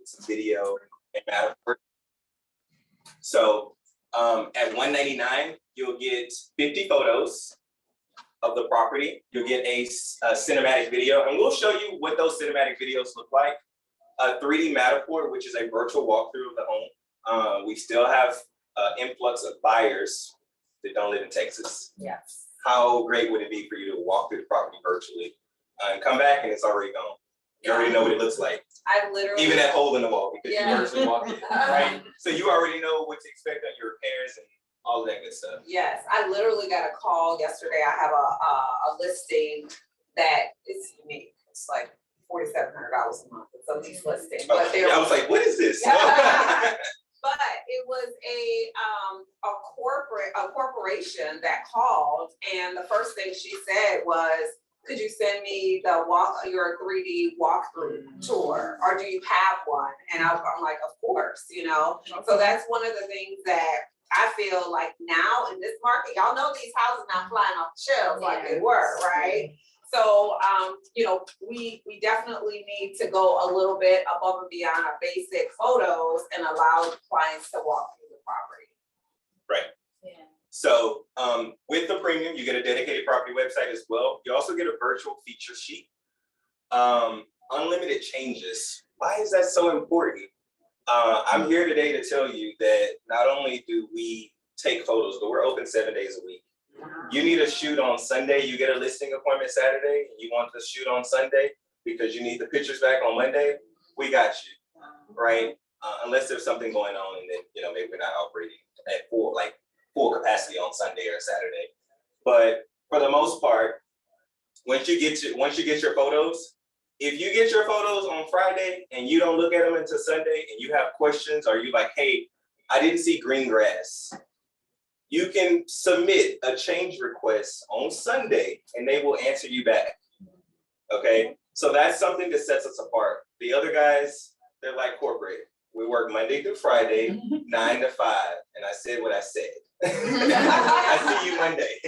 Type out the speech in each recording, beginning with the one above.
some video and Matterport. So at $199, you'll get 50 photos of the property. You'll get a cinematic video, and we'll show you what those cinematic videos look like. A 3D Matterport, which is a virtual walkthrough of the home. We still have influx of buyers that don't live in Texas. Yes. How great would it be for you to walk through the property virtually and come back and it's already gone? You already know what it looks like. I literally Even that hole in the wall because you virtually walked in, right? So you already know what to expect on your repairs and all of that good stuff. Yes, I literally got a call yesterday. I have a listing that is unique. It's like $4,700 a month. It's a lease listing. But Yeah, I was like, what is this? But it was a corporation that called, and the first thing she said was, could you send me your 3D walkthrough tour, or do you have one? And I'm like, of course, you know. So that's one of the things that I feel like now in this market, y'all know these houses not flying off the shelves like they were, right? So, you know, we definitely need to go a little bit above and beyond our basic photos and allow clients to walk through the property. Right. Yeah. So with the premium, you get a dedicated property website as well. You also get a virtual feature sheet. Unlimited changes. Why is that so important? I'm here today to tell you that not only do we take photos, but we're open 7 days a week. You need a shoot on Sunday, you get a listing appointment Saturday, and you want to shoot on Sunday because you need the pictures back on Monday, we got you, right? Unless there's something going on and then, you know, maybe we're not operating at full capacity on Sunday or Saturday. But for the most part, once you get your photos, if you get your photos on Friday and you don't look at them until Sunday and you have questions, or you like, hey, I didn't see green grass, you can submit a change request on Sunday and they will answer you back. Okay, so that's something that sets us apart. The other guys, they're like corporate. We work Monday through Friday, 9 to 5, and I said what I said. I see you Monday.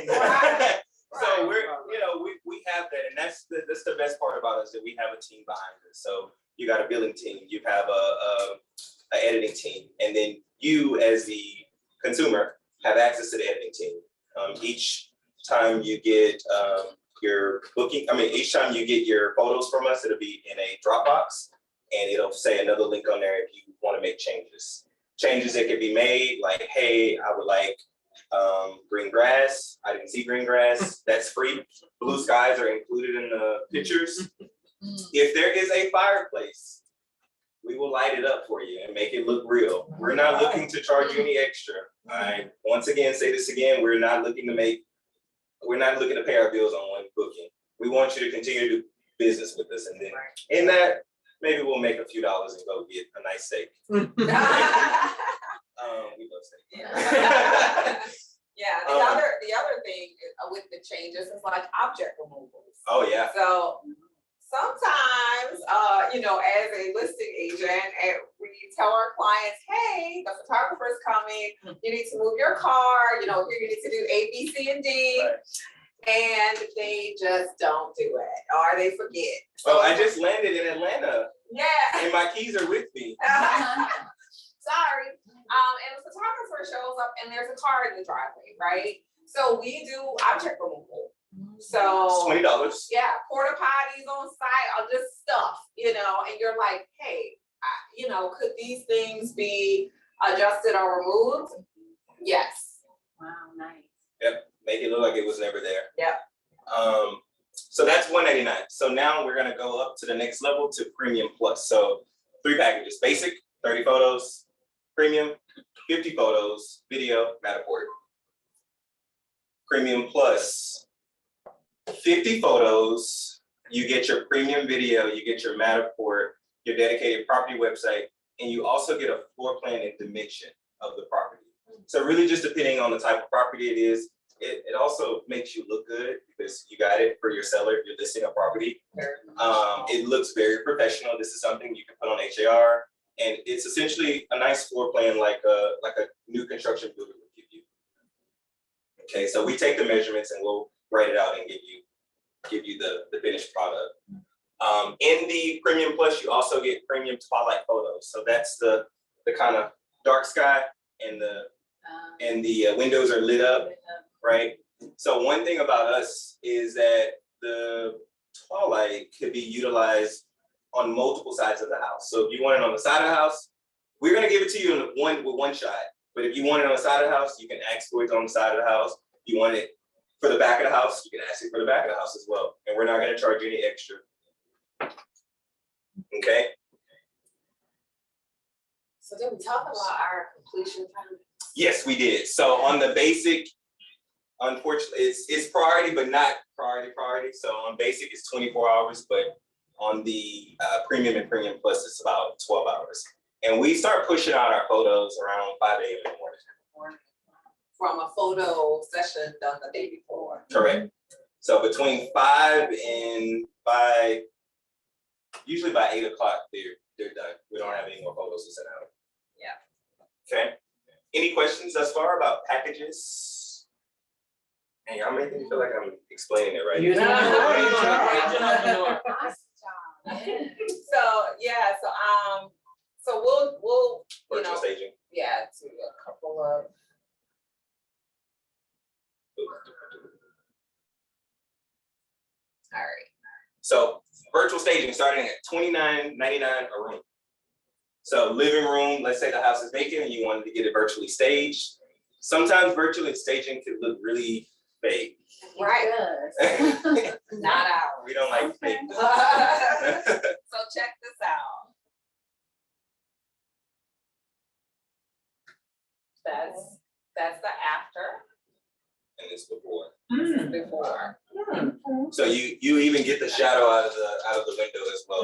So we're, you know, we have that, and that's the best part about us, that we have a team behind us. So you got a billing team, you have a editing team, and then you as the consumer have access to the editing team. Each time you get your booking, each time you get your photos from us, it'll be in a Dropbox, and it'll say another link on there if you want to make changes. Changes that can be made, like, hey, I would like green grass. I didn't see green grass. That's free. Blue skies are included in the pictures. If there is a fireplace, we will light it up for you and make it look real. We're not looking to charge you any extra. I once again say this again, we're not looking to pay our bills on one booking. We want you to continue to do business with us, and then in that, maybe we'll make a few dollars and go get a nice steak. We love steak. Yeah, the other thing with the changes is like object removals. Oh yeah. So sometimes, you know, as a listing agent, we tell our clients, hey, the photographer's coming, you need to move your car, you know, you need to do A, B, C, and D. Right. And they just don't do it, or they forget. So I just landed in Atlanta. Yeah. And my keys are with me. Sorry. And the photographer shows up and there's a car in the driveway, right? So we do object removal. So it's $20. Yeah, porta potties on site, or just stuff, you know, and you're like, hey, you know, could these things be adjusted or removed? Yes. Wow, nice. Yep, make it look like it was never there. Yep. So that's $199. So now we're gonna go up to the next level to Premium Plus. So 3 packages: basic, 30 photos; Premium, 50 photos, video, Matterport. Premium Plus, 50 photos, you get your premium video, you get your Matterport, your dedicated property website, and you also get a floor plan and dimension of the property. So really just depending on the type of property it is, it also makes you look good because you got it for your seller if you're listing a property. It looks very professional. This is something you can put on HAR, and it's essentially a nice floor plan like a new construction builder would give you. Okay, so we take the measurements and we'll write it out and give you the finished product. In the Premium Plus, you also get premium twilight photos. So that's the kind of dark sky and the windows are lit up, right? So one thing about us is that the twilight could be utilized on multiple sides of the house. So if you want it on the side of the house, we're gonna give it to you with one shot. But if you want it on the side of the house, you can ask for it on the side of the house. If you want it for the back of the house, you can ask it for the back of the house as well. And we're not gonna charge you any extra. Okay? So did we talk about our completion time? Yes, we did. So on the basic, unfortunately, it's priority, but not priority. So on basic, it's 24 hours, but on the premium and premium plus, it's about 12 hours. And we start pushing out our photos around 5 a.m. in the morning. From a photo session done the day before. Correct. So between 5 and usually by 8 o'clock, they're done. We don't have any more photos to send out. Yeah. Okay. Any questions thus far about packages? Hey, I'm making me feel like I'm explaining it right. You're doing a great job. So we'll Virtual staging. do a couple of. All right. So virtual staging starting at $29.99 a room. So living room, let's say the house is vacant and you wanted to get it virtually staged. Sometimes virtually staging can look really fake. Right. Not ours. We don't like fake. So check this out. That's the after. And it's before. Before. So you even get the shadow out of the window as well.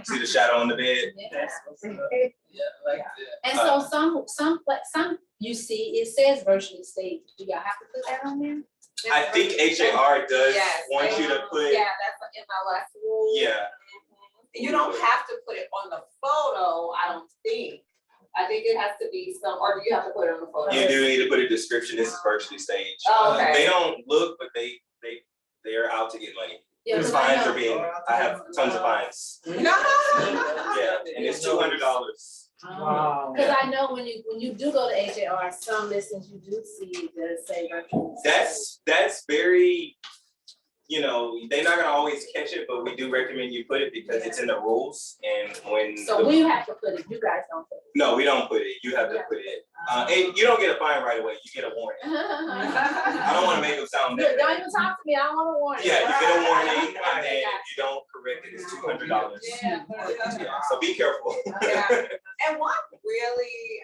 See the shadow on the bed? Yeah, like that. And so some you see, it says virtually staged. Do y'all have to put that on there? I think HAR does Yes, want you to put. Yeah, that's an MLS rule. Yeah. You don't have to put it on the photo, I don't think. I think it has to be or do you have to put it on the photo? You do need to put a description. This is virtually staged. Oh, okay. They don't look, but they're out to get money. Yeah, These 'cause I fines know- are being. I have tons of fines. No. Yeah, and it's $200. Wow. Cause I know when you do go to HAR, some listings you do see that say virtually staged. That's very. They're not gonna always catch it, but we do recommend you put it because it's in the rules. And when So we have to put it, you guys don't put it. no, we don't put it. You have to put it. And you don't get a fine right away. You get a warning. I don't want to make them sound Don't negative. even talk to me, I don't want a warning. Yeah, you get a warning, and Okay, if you don't correct it, it's $200. Yeah. Yeah, so be careful. Yeah. And one really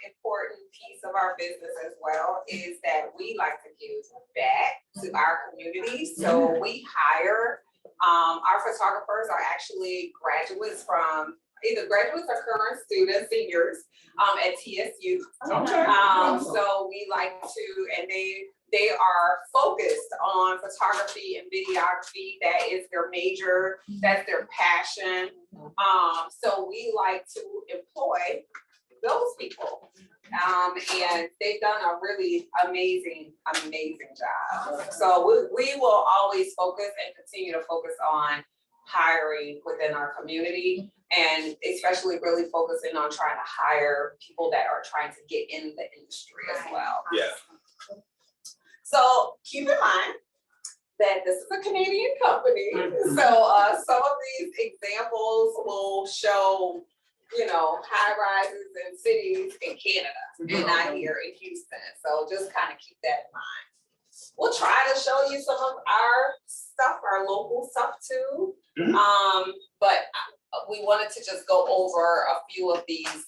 important piece of our business as well is that we like to give back to our community. So we hire, our photographers are actually graduates from, either graduates or current students, seniors, at TSU. So we like to, and they are focused on photography and videography. That is their major, that's their passion. So we like to employ those people. And they've done a really amazing job. So we will always focus and continue to focus on hiring within our community, and especially really focusing on trying to hire people that are trying to get in the industry as well. Yeah. So keep in mind that this is a Canadian company. So some of these examples will show, high rises in cities in Canada and not here in Houston. So just kind of keep that in mind. We'll try to show you some of our stuff, our local stuff too. But we wanted to just go over a few of these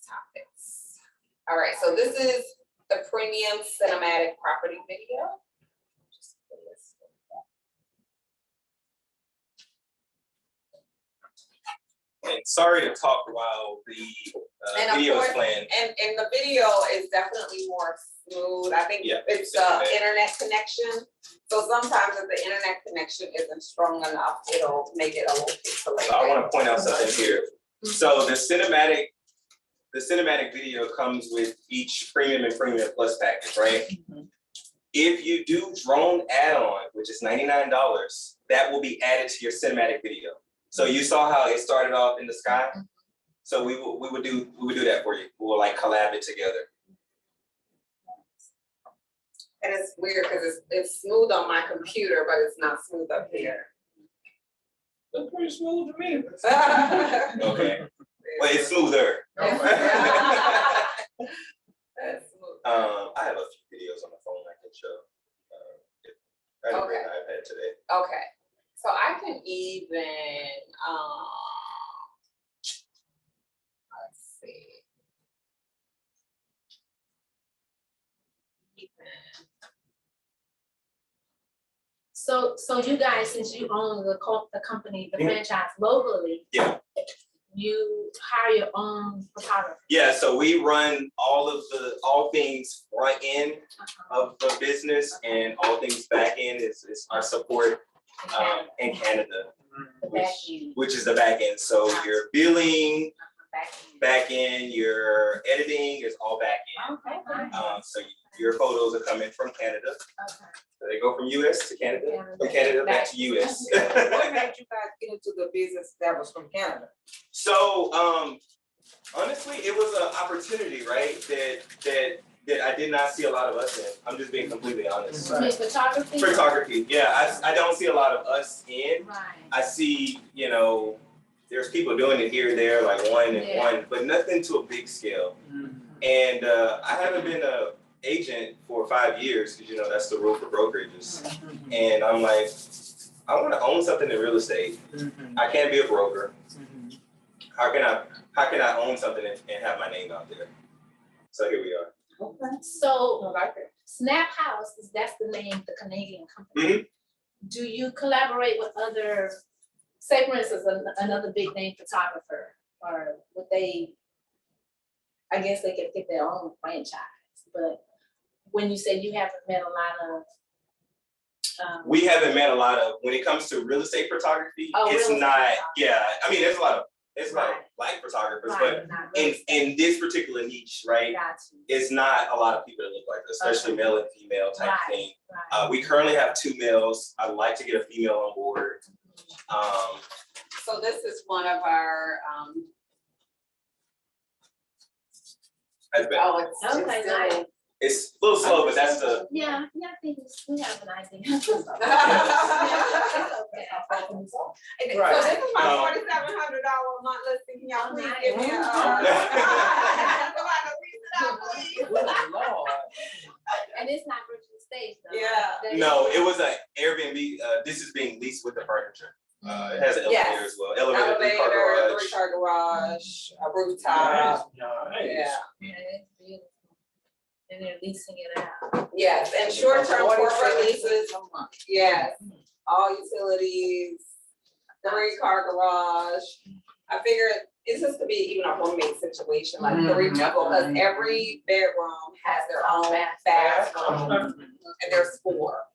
topics. All right, so this is the premium cinematic property video. And sorry to talk while the And of video is course, playing. And the video is definitely more smooth. I think Yeah, it's the internet connection. So sometimes if the internet connection isn't strong enough, it'll make it a little pixelated. So I want to point out something here. So the cinematic video comes with each premium and premium plus package, right? If you do drone add-on, which is $99, that will be added to your cinematic video. So you saw how it started off in the sky. So we would do that for you. We'll like collab it together. And it's weird because it's smooth on my computer, but it's not smooth up here. Looks pretty smooth to me. Okay. Well, it's smoother. That's smooth. I have a few videos on the phone I can show. I had a great Okay. iPad today. Okay, so I can even, let's see. So you guys, since you own the company, the Mhm. franchise locally. Yeah. You hire your own photographer. Yeah, so we run all things front end of the business, and all things back end is our support in Canada, The back end. which is the back end. So your billing, Back end. back end, your editing is all back end. Okay, fine. So your photos are coming from Canada. Okay. So they go from US to Canada, Canada. from Canada back to US. What made you guys get into the business that was from Canada? So, honestly, it was an opportunity, right? That I did not see a lot of us in. I'm just being completely honest. You mean photography? Photography, yeah, I don't see a lot of us in. Right. I see, there's people doing it here, there, like one and Yeah. one, but nothing to a big scale. And I haven't been a agent for 5 years, because that's the rule for brokerages. And I'm like, I want to own something in real estate. I can't be a broker. How can I own something and have my name out there? So here we are. So SnapHouss that's the name, the Canadian company. Mhm. Do you collaborate with other, say for instance, another big name photographer, or would they? I guess they could get their own franchise, but when you say you haven't met a lot of. We haven't met a lot of, when it comes to real estate photography, Oh, it's real estate not, photography. yeah, I mean, there's a lot of Right. black photographers, Right, but not real estate. in this particular niche, right, Got you. it's not a lot of people that look like this, especially Okay. male and female type Right, thing. right. We currently have 2 males. I'd like to get a female on board. So this is one of our, That's been- it's Okay, still- nice. It's a little slow, but that's the, Yeah, I think we have an idea. And so Right. this is my No. $4,700 a month listing, can y'all please Nice. give me a, somebody lease it out, please. Good Lord. And it's not virtual stage though. Yeah. That no, is- it was an Airbnb. This is being leased with the furniture. It has an Yes. elevator as well. Elevator, 3-car Elevator, garage. 3-car garage, a rooftop, Nice. yeah. Yeah, it's beautiful. And they're leasing it out. Yes, and short-term corporate 47 leases, a month. yes, all utilities, 3-car garage. I figured this is to be even a roommate situation, like 3 people, because every bedroom has their own bathroom, and there's 4.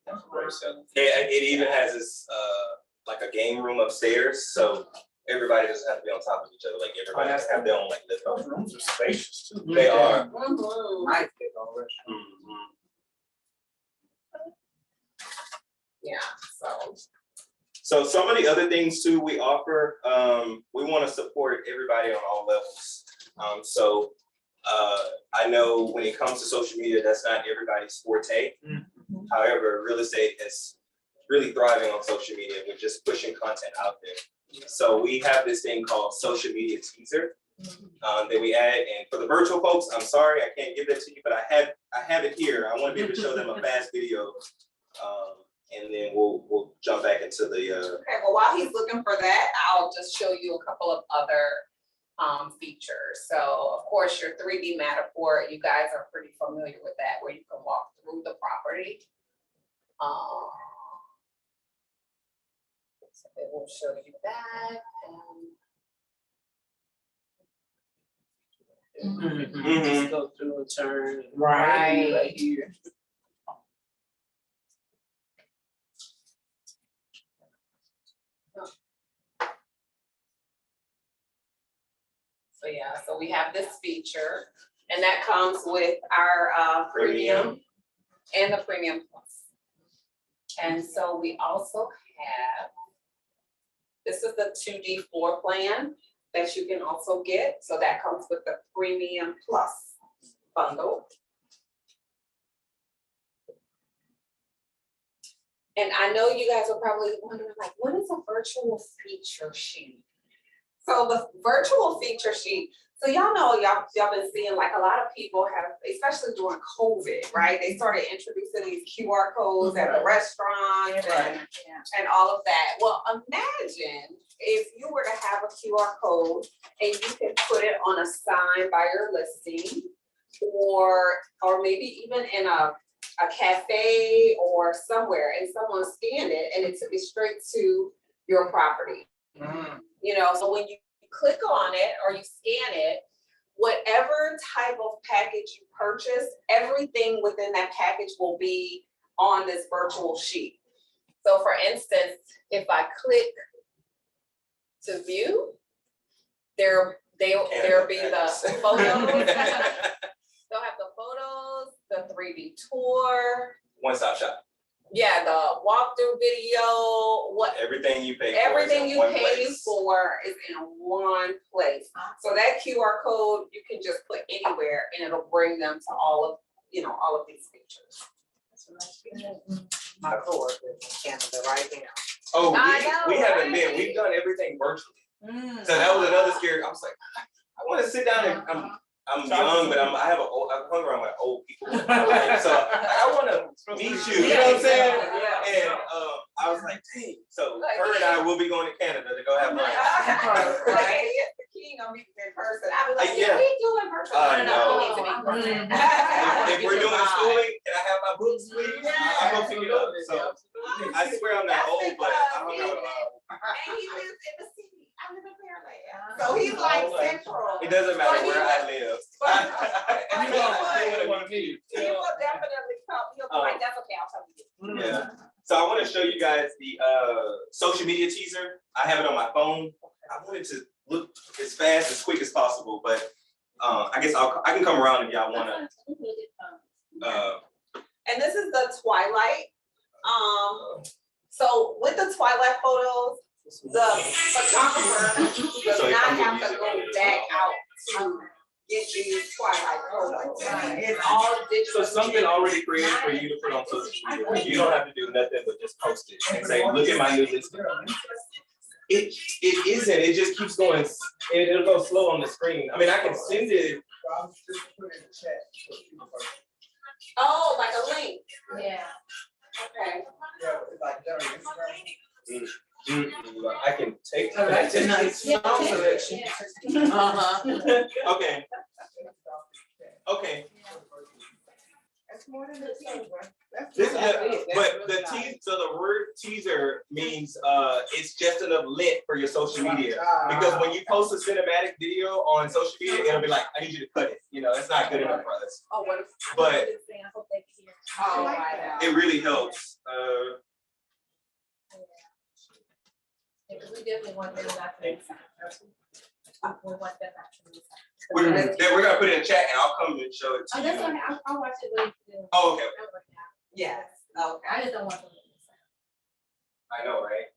It even has this like a game room upstairs, so everybody doesn't have to be on top of each other. Like everybody that's have their own like lift. Those rooms are spacious too. They are. Mhm. Nice big old restaurant. Mhm. Yeah, so. So some of the other things too we offer, we want to support everybody on all levels. So I know when it comes to social media, that's not everybody's forte. However, real estate is really thriving on social media. We're just pushing content out there. So we have this thing called social media teaser that we add. And for the virtual folks, I'm sorry, I can't give that to you, but I have it here. I want to be able to show them a fast video. And then we'll jump back into the Okay, well, while he's looking for that, I'll just show you a couple of other features. So of course, your 3D Matterport, you guys are pretty familiar with that, where you can walk through the property. So it will show you that. Just go through and turn. and Right. Right here. So yeah, so we have this feature, and that comes with our premium and the premium plus. And so we also have, this is the 2D floor plan that you can also get. So that comes with the Premium Plus bundle. And I know you guys are probably wondering, like, what is a virtual feature sheet? So the virtual feature sheet, so y'all know, y'all been seeing like a lot of people have, especially during COVID, right? They started introducing these QR codes at the restaurants and all of that. Well, imagine if you were to have a QR code and you can put it on a sign by your listing, or maybe even in a cafe or somewhere, and someone scanned it and it took it straight to your property. You know, so when you click on it or you scan it, whatever type of package you purchase, everything within that package will be on this virtual sheet. So for instance, if I click to view, there'll be the photos. They'll have the photos, the 3D tour. One-stop shop. Yeah, the walkthrough video, Everything you pay for. everything you pay place. for is in one place. So that QR code, you can just put anywhere and it'll bring them to all of these features. My coworker in Canada right now. Oh, I know, we haven't right? been. We've done everything virtually. So that was another scary. I was like, I want to sit down and I'm young, but I hung around with old people. So I want to meet you. You know what I'm saying? Yeah. And I was like, dang. So her and I will be going to Canada to go have lunch. Right, the king gonna meet in person. I was like, Yeah. we doing virtual. No, we need to meet in person. If we're doing schooling, can I have my books, please? I'll go pick it up. So I swear I'm not old, but I don't know. And he lives in the city. I live in Maryland. So he's like central. It doesn't matter where I live. He will definitely come. He'll be like, that's okay, I'll come to you. Yeah. So I want to show you guys the social media teaser. I have it on my phone. I wanted to look as fast, as quick as possible, but I guess I can come around if y'all want to. And this is the Twilight. So with the Twilight photos, the photographer does not have to go back out to get these Twilight photos. It's all digital. So something already created for you to put on social media. You don't have to do nothing but just post it and say, look at my new listing. It isn't. It just keeps going. It'll go slow on the screen. I mean, I can send it. Oh, like a link. Yeah. Okay. I can take. That's a nice song selection. Okay. Okay. That's more than a teaser. But the word teaser means it's just enough lit for your social media. Because when you post a cinematic video on social media, it'll be like, I need you to cut it. You know, it's not good enough for us. Oh, what is? But Oh, I know. it really helps. Because we definitely want them not to miss out. We want them not to miss out. We're gonna put it in chat and I'll come and show it to Oh, you. that's okay, I'll watch it later. Oh, okay. Yes, okay. I just don't want them to miss out. I know, right?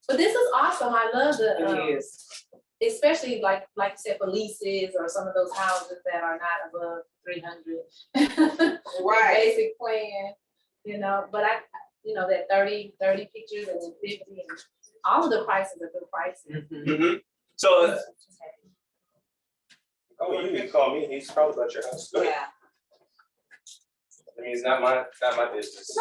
But this is awesome, I love the, It is. especially like you said, for leases or some of those houses that are not above 300. Right. Basic plan, you know, but that 30 pictures and then 50, and all of the prices are good prices. Mm-hmm. So, you can call me. He's probably about your house. Go ahead. Yeah. I mean, it's not my business.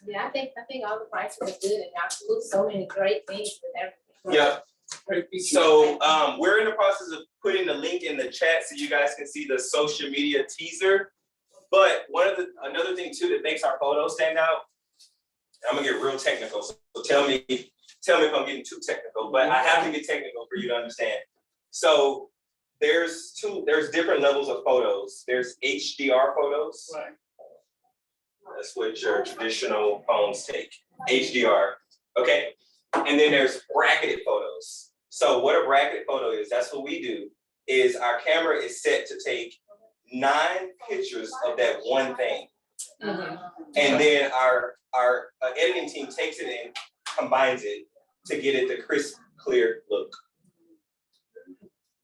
Yeah, I think all the prices are good, and y'all do so many great things with everything. Yeah. So we're in the process of putting the link in the chat so you guys can see the social media teaser. But another thing too that makes our photos stand out, I'm gonna get real technical. So tell me if I'm getting too technical, but I have to get technical for you to understand. So there's different levels of photos. There's HDR photos. Right. That's what your traditional phones take. HDR. Okay. And then there's bracketed photos. So what a bracketed photo is, that's what we do, is our camera is set to take 9 pictures of that one thing. And then our editing team takes it and combines it to get it the crisp, clear look.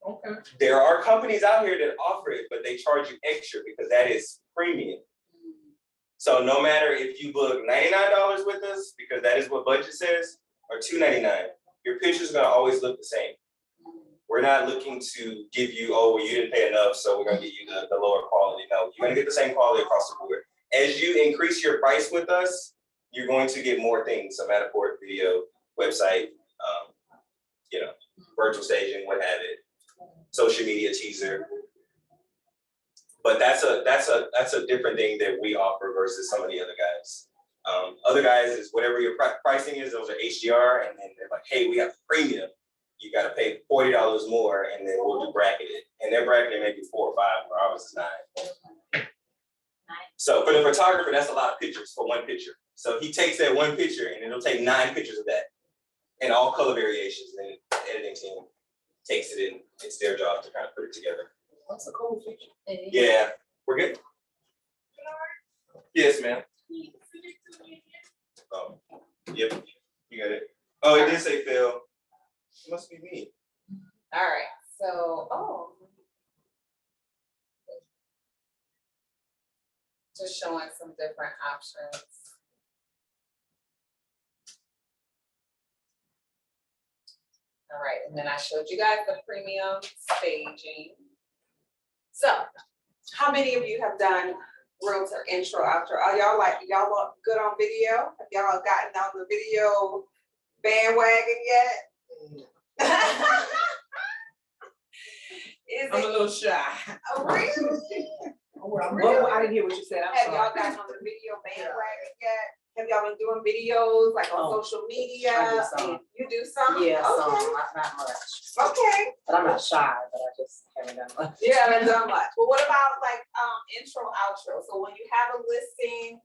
Okay. There are companies out here that offer it, but they charge you extra because that is premium. So no matter if you book $99 with us, because that is what budget says, or $299, your picture's gonna always look the same. We're not looking to give you, oh, well, you didn't pay enough, so we're gonna get you the lower quality. No, you're gonna get the same quality across the board. As you increase your price with us, you're going to get more things, a Matterport video, website, virtual staging, what have it, social media teaser. But that's a different thing that we offer versus some of the other guys. Other guys is whatever your pricing is, those are HDR, and then they're like, hey, we have premium. You gotta pay $40 more, and then we'll do bracketed. And their bracketed may be 4 or 5, or ours is 9. So for the photographer, that's a lot of pictures for one picture. So he takes that one picture, and it'll take 9 pictures of that, and all color variations. And then the editing team takes it in. It's their job to kind of put it together. That's a cool feature. Yeah, we're good. Yes, ma'am. Oh, yep, you got it. Oh, it did say fail. It must be me. All right, so, just showing some different options. All right, and then I showed you guys the premium staging. So, how many of you have done Realtor intro, outro? Are y'all look good on video? Have y'all gotten on the video bandwagon yet? Is I'm a it little shy. really? I didn't hear what you said. I'm Have sorry. y'all gotten on the video bandwagon yet? Have y'all been doing videos like on social media? I do some. You do some? Yeah, Okay. some, not much. Okay. But I'm not shy, but I just haven't done much. You haven't done much. Well, what about like intro, outro? So when you have a listing,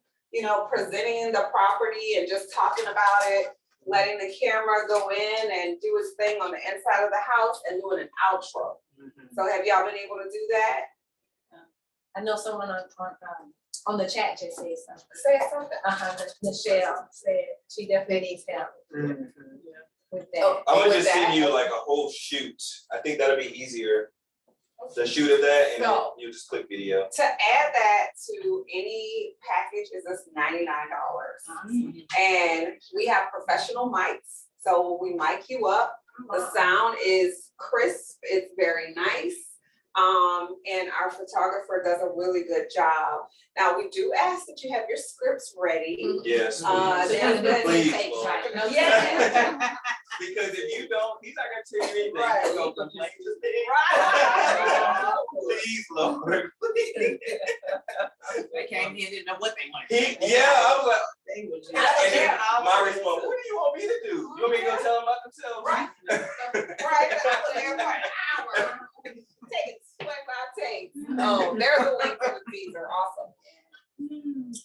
presenting the property and just talking about it, letting the camera go in and do its thing on the inside of the house and doing an outro. So have y'all been able to do that? I know someone on the chat just said something. Say something. Michelle said she definitely needs help with that. Oh, I'm gonna with just send that? you like a whole shoot. I think that'll be easier. The shoot of that, and then So- you just click video. To add that to any package is just $99. And we have professional mics, so we mic you up. The sound is crisp, it's very nice. And our photographer does a really good job. Now, we do ask that you have your scripts ready. Yes. there's been- Please, Takes, Lord. right? Yeah. Because if you don't, he's not gonna tell you anything. Right. He's gonna complain to me. Right. Please, Lord, please. They came here, didn't know what they wanted. I was like, They was just. and then I'll my do response, this. what do you want me to do? You want me to go tell them about themselves? Right. Right, I was there for an hour, taking sweat by tape. Oh, there's a link to the teaser, awesome.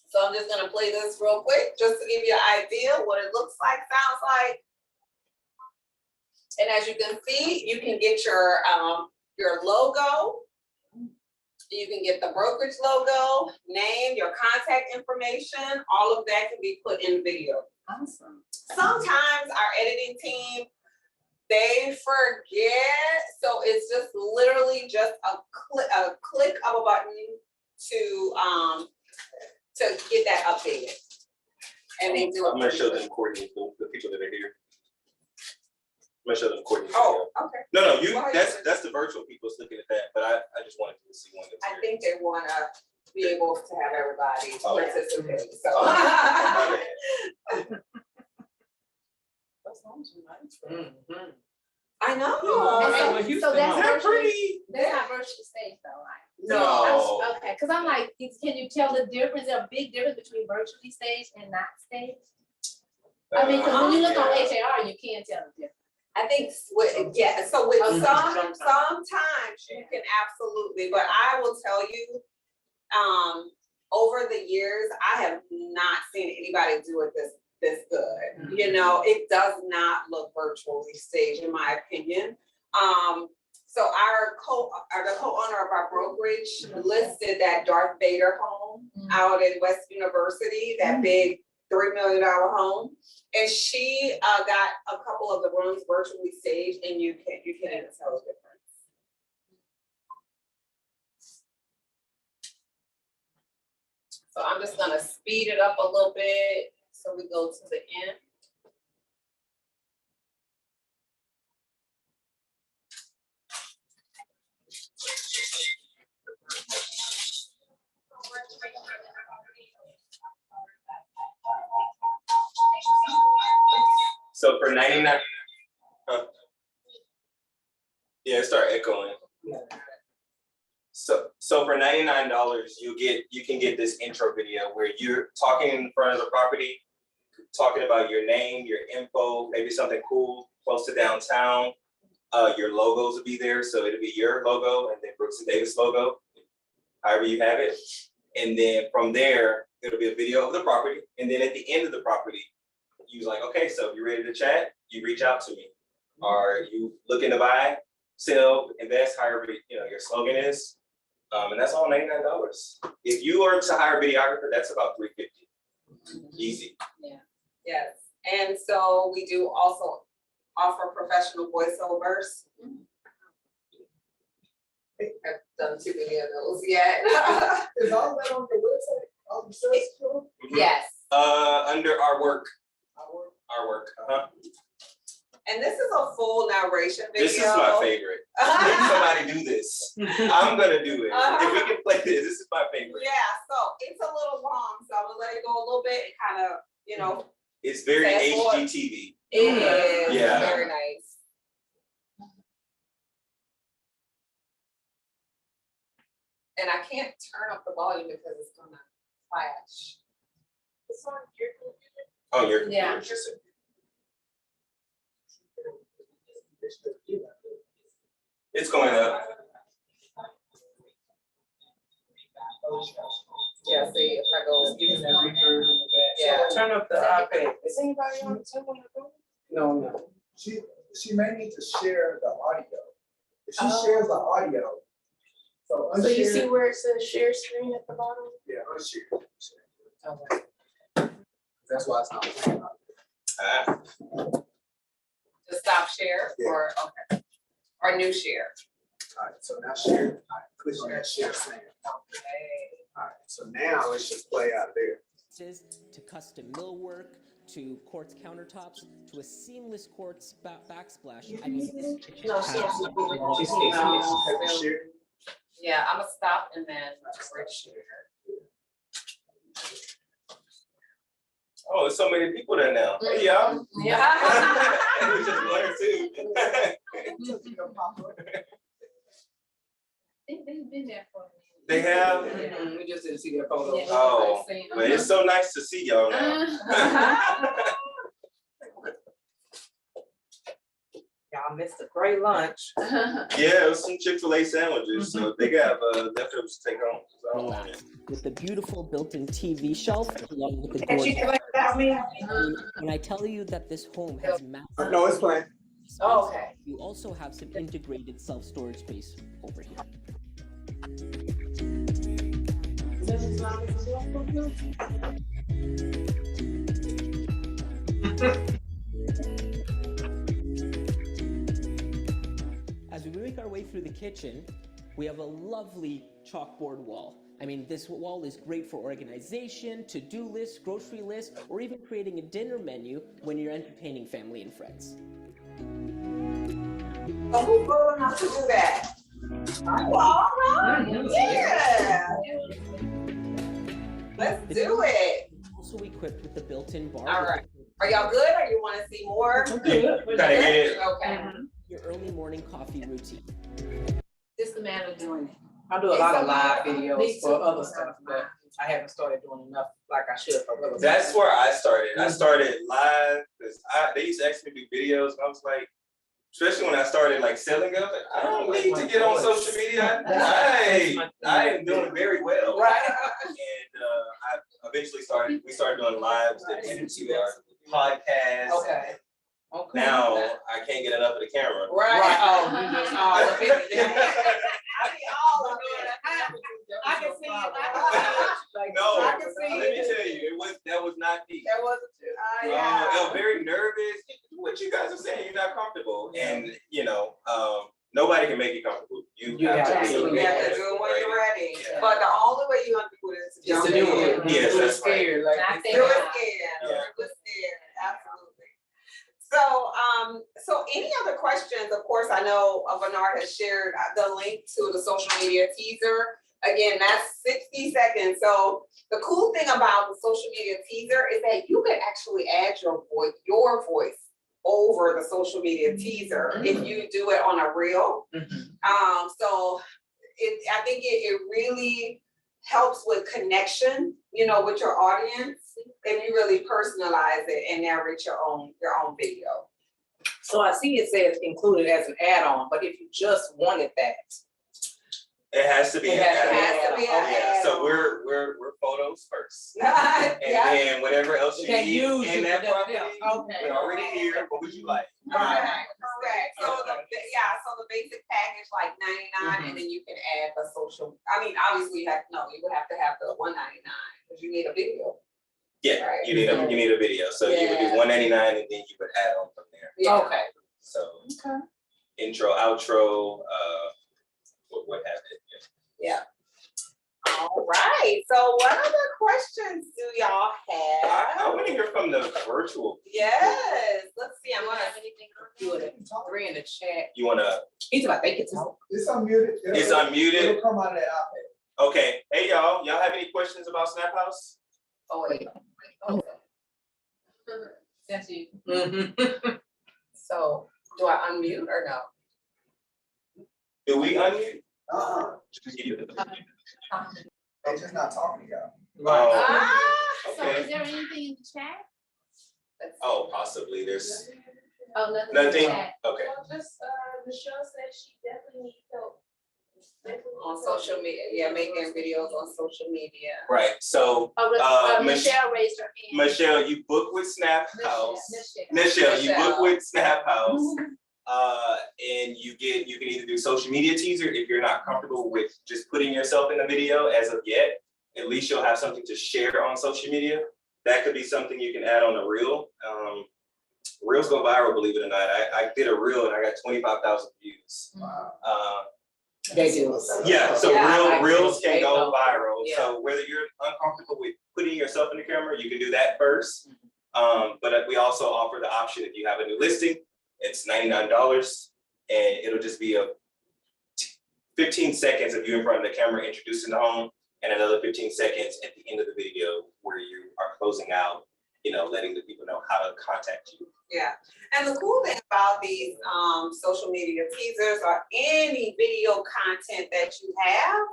So I'm just gonna play this real quick, just to give you an idea what it looks like, sounds like. And as you can see, you can get your logo. You can get the brokerage logo, name, your contact information, all of that can be put in video. Awesome. Sometimes our editing team, they forget, so it's just literally just a click of a button to get that updated. And they do it. I'm gonna show them Courtney, the people that are here. I'm gonna show them Courtney. Oh, okay. No, Go ahead. that's the virtual people's looking at that, but I just wanted to see one that's I here. think they wanna be able to have everybody Oh, yeah. participate, so. Oh, I know. Oh, And Houston so that's Metroplex. virtually, that's not virtual stage though, right? No. Okay, cause I'm like, can you tell the difference, is there a big difference between virtually staged and not staged? I mean, cause when you look on Yeah. HAR, you can't tell the difference. I think with, yeah, so with Okay. sometimes you can absolutely, but I will tell you, over the years, I have not seen anybody do it this good. You know, it does not look virtually staged, in my opinion. So the co-owner of our brokerage listed that Darth Vader home out in West University, that big $3 million home. And she got a couple of the rooms virtually staged, and you can't even tell the difference. So I'm just gonna speed it up a little bit so we go to the end. So for 99, yeah, start echoing. So for $99, you can get this intro video where you're talking in front of the property, talking about your name, your info, maybe something cool close to downtown. Your logos will be there, so it'll be your logo and then Brooks and Davis logo, however you have it. And then from there, it'll be a video of the property. And then at the end of the property, you're like, okay, so if you're ready to chat, you reach out to me. Are you looking to buy, sell, invest, however your slogan is? And that's all $99. If you are to hire a videographer, that's about $350. Easy. Yeah. Yes. And so we do also offer professional voiceovers. I've done too many of those yet. Is all that on your website? All the sales tool? Yes. Under our work. Our work. And this is a full narration video. This is my favorite. Let somebody do this. I'm gonna do it. If we can play this is my favorite. Yeah, so it's a little long, so I'm gonna let it go a little bit and kind of, It's very fast forward. HGTV. It is Yeah. very nice. And I can't turn up the volume because it's gonna flash. It's on your computer? Oh, your Yeah. computer, just a- It's going up. Yeah, see, if I go. Yeah, turn up the iPad. Is anybody on the table? No. She may need to share the audio. If she shares the audio. So So you unshare- see where it says share screen at the bottom? Yeah, unshare. Okay. That's why it's not playing out. To stop share or, okay, or new share. All right, so now share. All right, click on that share thing. Okay. All right, so now it should play out there. To custom millwork, to quartz countertops, to a seamless quartz backsplash. I mean, this kitchen No, has- Have you shared? Yeah, I'm gonna stop and then share. Oh, there's so many people there now. Hey, y'all. Yeah. We just learned too. They've been there for a minute. They have? We just didn't see their photo. Yeah. Oh, but it's so nice to see y'all now. Y'all missed a great lunch. Yeah, it was some Chick-fil-A sandwiches, so they got leftovers to take home. So I don't want it. with the beautiful built-in TV shelf, along with the And she gorgeous. like that me? When I tell you that this home has massive. No, it's playing. space, Okay. You also have some integrated self-storage space over here. As we make our way through the kitchen, we have a lovely chalkboard wall. I mean, this wall is great for organization, to-do lists, grocery lists, or even creating a dinner menu when you're entertaining family and friends. So who's bold enough to do that? All right, yeah. Let's do it. Also equipped with the built-in bar. All right. Are y'all good or you wanna see more? Okay. Gotta get it. Okay. Your early morning coffee routine. Just the man of doing it. I do a lot of live videos Me for too. other stuff, but I haven't started doing enough like I should for other. That's where I started. I started live because they used to ask me to do videos, and I was like, especially when I started like selling them, I don't need to get on social media. I am doing very well. Right. And I eventually we started doing lives that ended to our podcast. Okay. Okay. Now, I can't get enough of the camera. Right, oh, you just all up in it. I mean, all of it. I can see it. No, I can see let me it. tell you, that was not deep. That wasn't you. I was very nervous. What you guys are saying, you're not comfortable. And, nobody can make you comfortable. You have to have do to. You it. have to do it when you're ready. Yeah. But the only way you're gonna do it is to Just jump to do in. it. Yes, Do it that's right. scared, like I they think Do it say. scared. Yeah. Do it scared. Absolutely. So any other questions? Of course, I know Bernard has shared the link to the social media teaser. Again, that's 60 seconds. So the cool thing about the social media teaser is that you can actually add your voice over the social media teaser if you do it on a reel. So I think it really helps with connection, with your audience, if you really personalize it and narrate your own video. So I see it says included as an add-on, but if you just wanted that. It has to be an It has to add-on. be Has to be an Yeah, so add-on. we're photos first. Yeah. And then whatever else you You can need use in it that for property, that, yeah. Okay. we're already here. What would you like? Correct. So the basic package like 99, and then you can add the social. I mean, obviously you would have to have the 199 because you need a video. Yeah, Right. you need a video. So you would do Yeah. 199 and then you would add on from there. Yeah. Okay. So intro, outro, what have it. Yeah. All right. So what other questions do y'all I have? want to hear from the virtual. Yes. Let's see. I'm gonna. Do it. 3 in the chat. You want to, He's about they can talk. It's unmuted. it's unmuted. It'll come out of the iPad. Okay. Hey, y'all have any questions about SnapHouss? Oh, wait. That's you. So do I unmute or no? Do we unmute? They're just not talking to y'all. Oh, Ah. So okay. is there anything in the chat? Oh, possibly. There's Oh, nothing in the nothing. chat. Okay. Well, just, Michelle said she definitely needs help. On social media, making videos on social media. Right. So, Michelle raised her hand. Michelle, you book with SnapHouss. Michelle. Michelle, you book with SnapHouss. And you can either do social media teaser if you're not comfortable with just putting yourself in a video as of yet. At least you'll have something to share on social media. That could be something you can add on a reel. Reels go viral, believe it or not. I did a reel and I got 25,000 views. They do. Yeah, so Yeah, reels can they go go. viral. Yeah. So whether you're uncomfortable with putting yourself in the camera, you can do that first. But we also offer the option if you have a new listing, it's $99 and it'll just be a 15 seconds of you in front of the camera introducing the home and another 15 seconds at the end of the video where you are closing out, letting the people know how to contact you. Yeah, and the cool thing about these social media teasers or any video content that you have,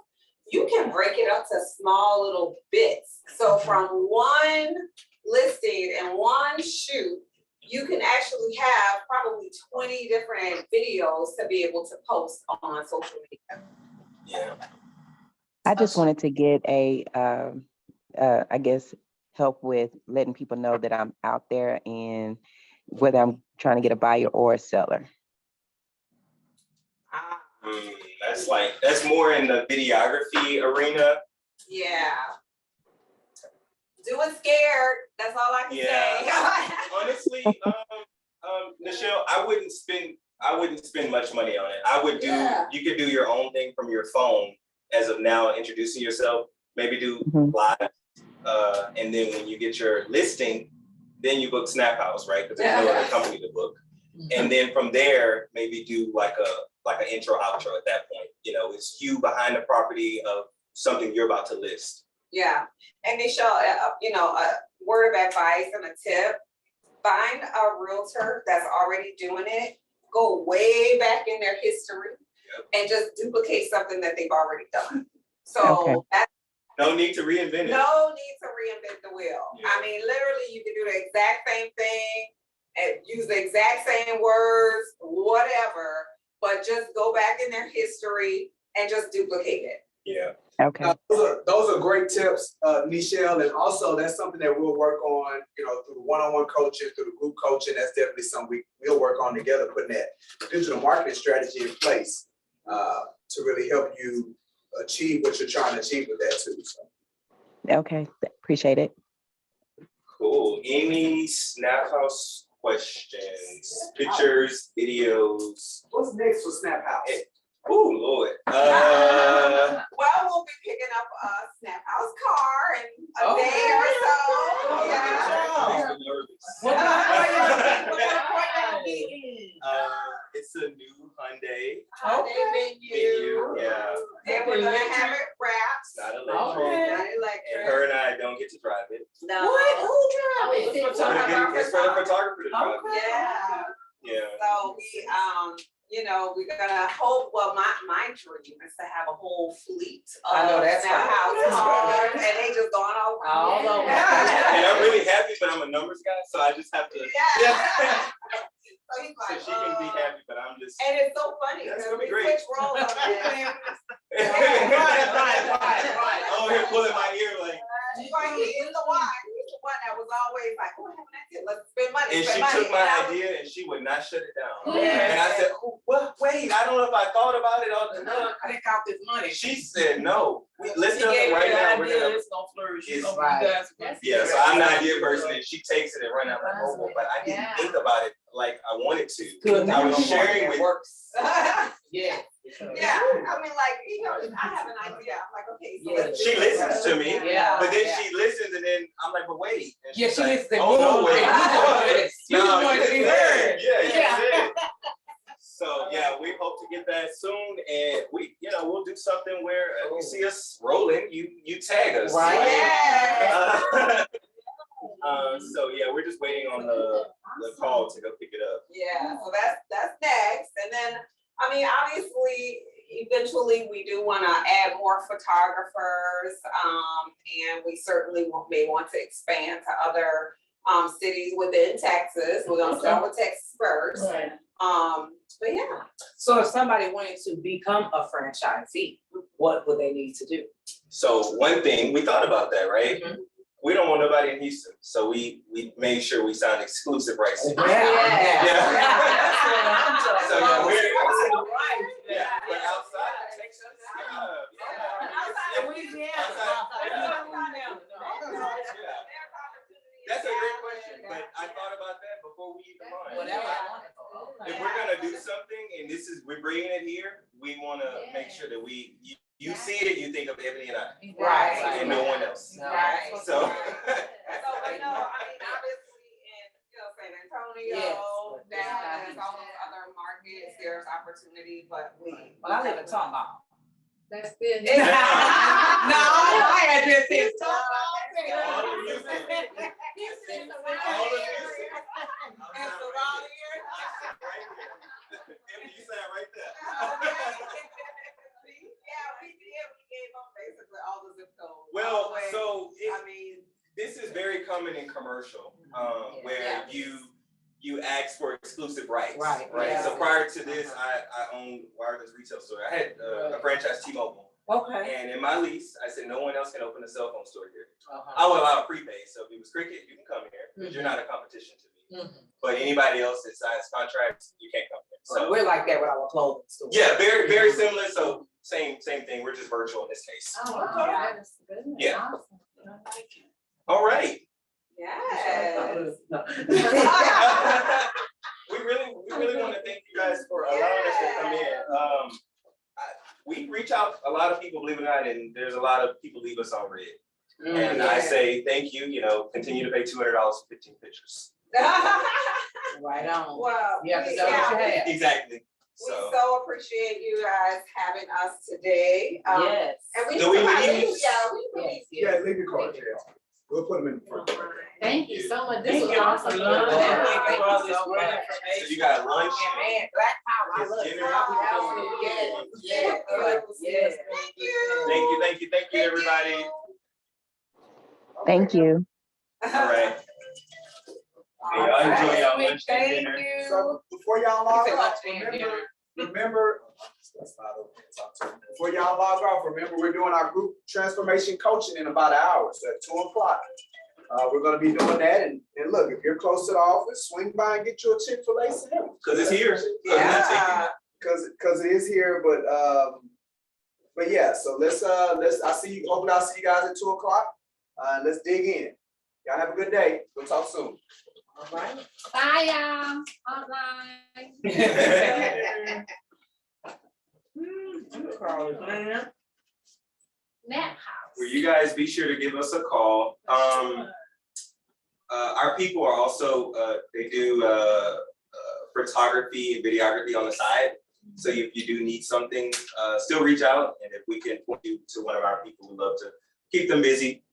you can break it up to small little bits. So from one listing and one shoot, you can actually have probably 20 different videos to be able to post on social media. Yeah. I just wanted to get I guess, help with letting people know that I'm out there and whether I'm trying to get a buyer or a seller. That's more in the videography arena. Yeah. Do it scared. That's all I can say. Honestly, Michelle, I wouldn't spend much money on it. I would do, you could do your own thing from your phone as of now, introducing yourself, maybe do live. And then when you get your listing, then you book SnapHouss, right? Because there's no other company to book. And then from there, maybe do like an intro, outro at that point. It's you behind the property of something you're about to list. Yeah, and Michelle, a word of advice and a tip, find a realtor that's already doing it, go way back in their history and just duplicate something that they've already done. So that's no need to reinvent it. no need to reinvent the wheel. Yeah. I mean, literally you can do the exact same thing and use the exact same words, whatever, but just go back in their history and just duplicate it. Yeah. Okay. Those are great tips, Nichelle, and also that's something that we'll work on, through one-on-one coaching, through the group coaching. That's definitely something we'll work on together, putting that digital marketing strategy in place to really help you achieve what you're trying to achieve with that too. So. Okay, appreciate it. Cool. Any SnapHouss questions, pictures, videos? What's next for SnapHouss? Oh, Lord. Well, we'll be picking up a SnapHouss car in a day or so. Yeah. What kind of It's a new Hyundai Hyundai venue. Yeah. And we're gonna have it wrapped. It's not electric. Okay. Not And electric. her and I don't get to drive it. No. Who drives It's it? It's for the photographer to drive it. Yeah. Yeah. So we're gonna hope, well, my dream is to have a whole fleet I know of that's right. SnapHouss That's cars, right. and they just going all All around. over. And I'm really happy, but I'm a numbers guy, so I just have to. Yeah. So he's So like, she can be happy, but I'm just. and it's so funny, That's because gonna be we great. switch roles on that. Right. Oh, here pulling my ear like. Right, he's the one that was always like, oh, haven't I did, let's spend money, And she spend money. took my And I was- idea and she would not shut it down. Yeah. And I said, oh, well, wait, I don't know if I thought about it or not. I didn't count this money. She said, no, let's She do gave it right me the now. We're idea, gonna. it's gonna flourish. It's So you right. guys- Yeah, so I'm the idea person and she takes it and run out like, oh, but I didn't Yeah. think about it like I wanted to. Good. I was sharing with. Works. Yeah. Yeah, I mean, like, I have an idea, I'm like, okay, so Yeah. let's do She this. listens to me, Yeah. but then Yeah. she listens and then I'm like, but wait. And Yeah, she's she like, listens. oh, no, wait. You just want to be heard. Yeah, you Yeah. said it. So, yeah, we hope to get that soon and we'll do something where you see us rolling, you tag us. Right. Yeah. So yeah, we're just waiting on the call to go pick it up. Yeah, so that's next, and then, I mean, obviously, eventually, we do wanna add more photographers, and we certainly may want to expand to other, cities within Texas, we're gonna start with Texas first, Right. but yeah. So if somebody wanted to become a franchisee, what would they need to do? So one thing, we thought about that, right? We don't want nobody in Houston, so we made sure we signed exclusive rights. Yeah. Yeah. That's what I'm talking So, yeah, about. we're- Right. Yeah, but outside of Texas, Outside of Louisiana. That's a great question, but I thought about that before we even Well, launched. that was wonderful. If we're gonna do something and we're bringing it here, we wanna make sure that you see it, you think of Ebony and I, Right. and no one else. No. Right. So. So, I know, I mean, obviously, in, San Antonio, Yes. Dallas, all those other markets, there's opportunity, but we. Well, I live in Tomball. That's good. No, I had just said All Tomball. of Houston. Houston, All of Houston. And surrounding You sat right there. Yeah, we did, we gave them basically all the zip codes. Well, all the way. so I mean, this is very common in commercial, where Yeah. you ask for exclusive rights. Right, Right. yeah. So prior to this, I owned wireless retail store. I had a franchise T-Mobile, Okay. and in my lease, I said no one else can open a cell phone store here. Uh-huh. I would allow prepaid. So if it was Cricket, you can come here, but you're not a competition to me. Mhm. But anybody else that signs contracts, you can't come here. So We're like that with our clothing store. yeah, very very similar. So same thing. We're just virtual in this case. Oh, wow, that's good. Yeah. Awesome. All right. yes. We really want to thank you guys for allowing us to come in. We reach out a lot of people, believe it or not, and there's a lot of people leave us on red. And I say thank you. Continue to pay $200 for 15 pictures. Right on. Well, You have to we- know what you yeah, have. Exactly. we So so appreciate you guys having us today. Yes. And we Do we somebody- need- Yeah, we need. Yeah, leave your cards here. We'll put them in the front. Thank you so much. This Thank was you. awesome. I love that. Thank you for all this So great much. information. So you got lunch. Man, Black Power. I It's love dinner. it. Yes. Yes. Thank you. Thank you, everybody. Thank you. All right. Hey, y'all enjoy y'all lunch and Thank dinner. you. So before y'all log You said off, lunch and dinner. remember, Let's slide over and talk to them. Before y'all log off, remember, we're doing our group transformation coaching in about an hour, so at 2:00. We're gonna be doing that, and look, if you're close to the office, swing by and get you a Chick-fil-A sandwich. Cause it's here. Yeah. Cause it is here, but yeah, so let's, I see you, hopefully I'll see you guys at 2:00. Let's dig in. Y'all have a good day. We'll talk soon. All right. Bye, y'all. Online. SnapHouss. Well, you guys be sure to give us a call. Our people are also, they do photography and videography on the side. So if you do need something, still reach out, and if we can point you to one of our people, we'd love to keep them busy.